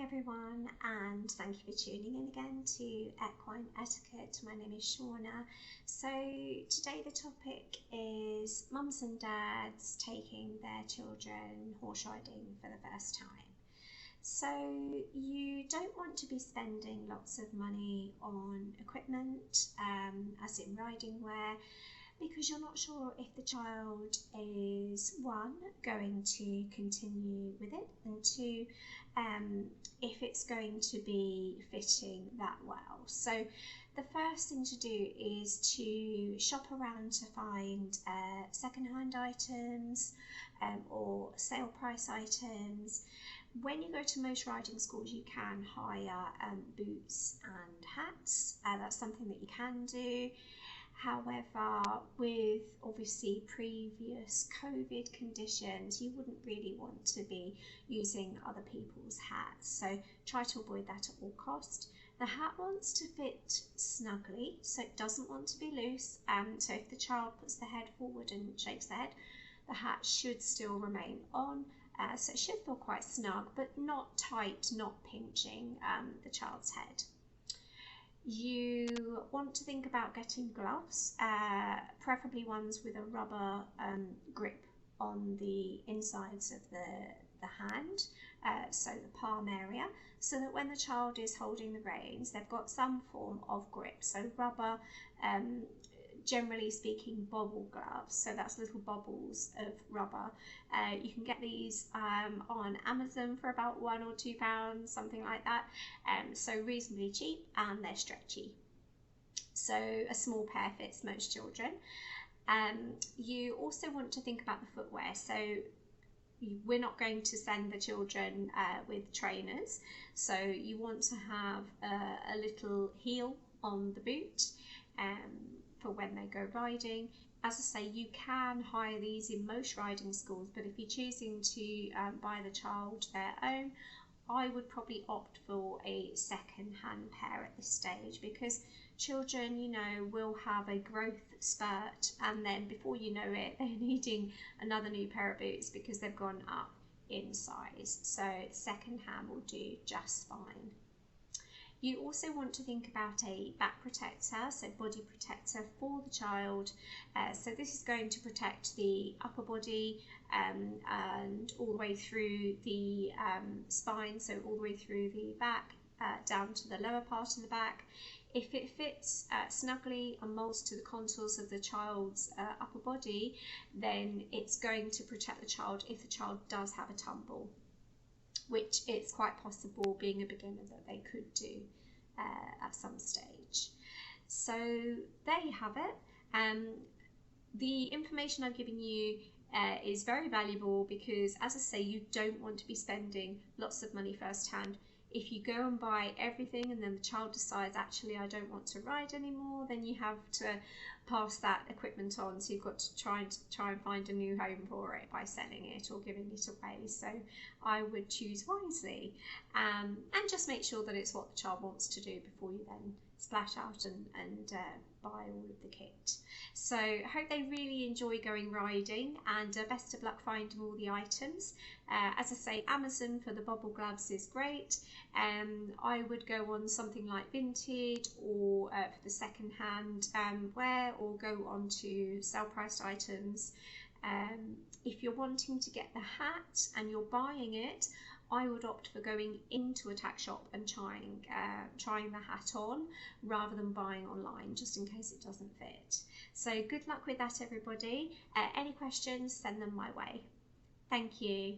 Hi everyone, and thank you for tuning in again to Equine Etiquette. My name is Shauna. So today the topic is mums and dads taking their children horse riding for the first time. So you don't want to be spending lots of money on equipment, as in riding wear, because you're not sure if the child is, one, going to continue with it, and two, if it's going to be fitting that well. So the first thing to do is to shop around to find second-hand items or sale price items. When you go to most riding schools, you can hire boots and hats. That's something that you can do. However, with obviously previous COVID conditions, you wouldn't really want to be using other people's hats. So try to avoid that at all cost. The hat wants to fit snugly, so it doesn't want to be loose. So if the child puts the head forward and shakes the head, the hat should still remain on. So it should feel quite snug, but not tight, not pinching the child's head. You want to think about getting gloves, preferably ones with a rubber grip on the insides of the hand, so the palm area, so that when the child is holding the reins, they've got some form of grip. So rubber, generally speaking, bobble gloves, so that's little bobbles of rubber. You can get these on Amazon for about £1 or £2, something like that, so reasonably cheap, and they're stretchy, so a small pair fits most children. You also want to think about the footwear. So we're not going to send the children with trainers, so you want to have a little heel on the boot for when they go riding. As I say, you can hire these in most riding schools, but if you're choosing to buy the child their own, I would probably opt for a second-hand pair at this stage, because children, you know, will have a growth spurt, and then before you know it, they're needing another new pair of boots because they've gone up in size. So second-hand will do just fine. You also want to think about a back protector, so body protector for the child. So this is going to protect the upper body and all the way through the spine, so all the way through the back, down to the lower part of the back. If it fits snugly and molds to the contours of the child's upper body, then it's going to protect the child if the child does have a tumble, which it's quite possible, being a beginner, that they could do at some stage. So there you have it. The information I've given you is very valuable, because, as I say, you don't want to be spending lots of money firsthand. If you go and buy everything and then the child decides, actually, I don't want to ride anymore, then you have to pass that equipment on. So you've got to try and find a new home for it by selling it or giving it away. So I would choose wisely, and just make sure that it's what the child wants to do before you then splash out and buy all of the kit. So I hope they really enjoy going riding, and best of luck finding all the items. As I say, Amazon for the bobble gloves is great. I would go on something like Vinted, or for the second-hand wear, or go on to sale-priced items. If you're wanting to get the hat and you're buying it, I would opt for going into a tack shop and trying the hat on, rather than buying online, just in case it doesn't fit. So good luck with that, everybody. Any questions, send them my way. Thank you.